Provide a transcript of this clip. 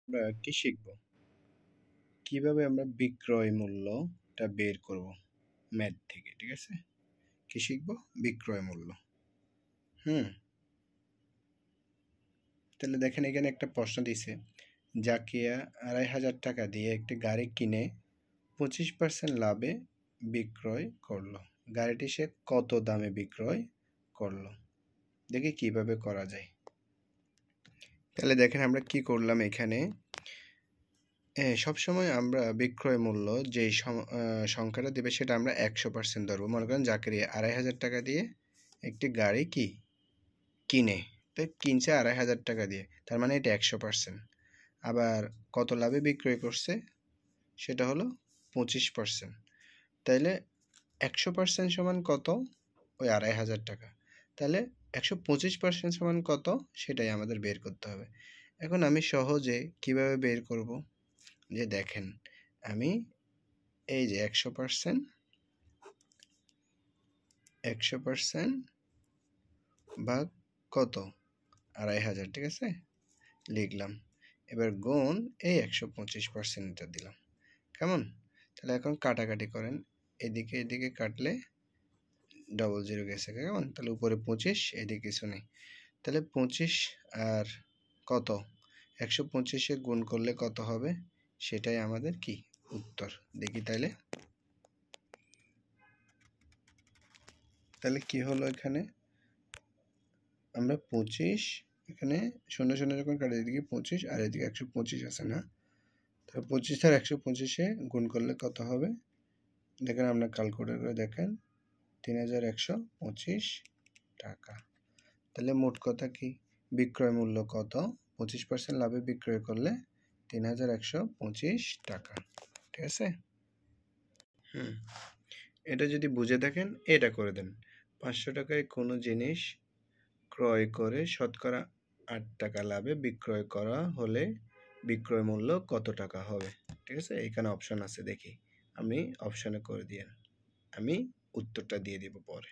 আমরা কি শিখব? কিভাবে আমরা বিক্রয় মূল্যটা বের করব ম্যাথ থেকে, ঠিক আছে? কি শিখব? বিক্রয় মূল্য। হুম? তাহলে দেখেন এখানে একটা প্রশ্ন দিছে। জাকিয়া ২,৫০০ টাকা দিয়ে একটি গাড়ি কিনে ২৫% লাভে বিক্রয় করলো। গাড়িটি সে কত দামে বিক্রয় করলো? দেখি কিভাবে করা যায়। তাহলে দেখেন আমরা কি করলাম এখানে। সবসময় আমরা বিক্রয় মূল্য যেই সংখ্যাটা দেবে সেটা আমরা ১০০% ধরবো। মনে করেন জাকারিয়া ২,৫০০ টাকা দিয়ে একটি গাড়ি কিনে, তো কিনছে ২,৫০০ টাকা দিয়ে, তার মানে এটা ১০০%। আবার কত লাভে বিক্রয় করছে সেটা হলো ২৫%। তাইলে ১০০% সমান কত? ওই ২,৫০০ টাকা। তাহলে ১২৫% সমান কত? সেটাই আমাদের বের করতে হবে। এখন আমি সহজে কিভাবে বের করব? যে দেখেন, আমি এই যে ১০০% ভাগ কত? ২,৫০০, ঠিক আছে? লিখলাম। এবার গুণ এই ১২৫%টা দিলাম। কেমন? তাহলে এখন কাটাকাটি করেন। এদিকে এদিকে কাটলে ডবল জিরো গেছে, কেমন? তাহলে উপরে ২৫, এদিকে কিছু নেই। তাহলে ২৫ আর কত? ১২৫-এ গুণ করলে কত হবে? সেটাই আমাদের কি উত্তর। দেখি তাহলে কি হলো এখানে? আমরা ২৫, এখানে ০ ০ যখন কাটে এদিকে ২৫ আর এদিকে ১২৫ আছে না? তাহলে ২৫ আর ১২৫-এ গুণ করলে কত হবে? দেখেন, আমরা ক্যালকুলেটর করে দেখেন, ৩,১২৫ টাকা। তাহলে মোট কথা কি? বিক্রয় মূল্য কত? ২৫% লাভে বিক্রয় করলে ৩,১২৫ টাকা। ঠিক আছে? এটা যদি বুঝে থাকেন এটা করে দেন। ৫০০ টাকায় কোনো জিনিস ক্রয় করে শতকরা ৮ টাকা লাভে বিক্রয় করা হলে বিক্রয় মূল্য কত টাকা হবে? ঠিক আছে? এখানে অপশন আছে, দেখি আমি অপশনে করে দিয়েন। আমি উত্তরটা দিয়ে দিব পরে।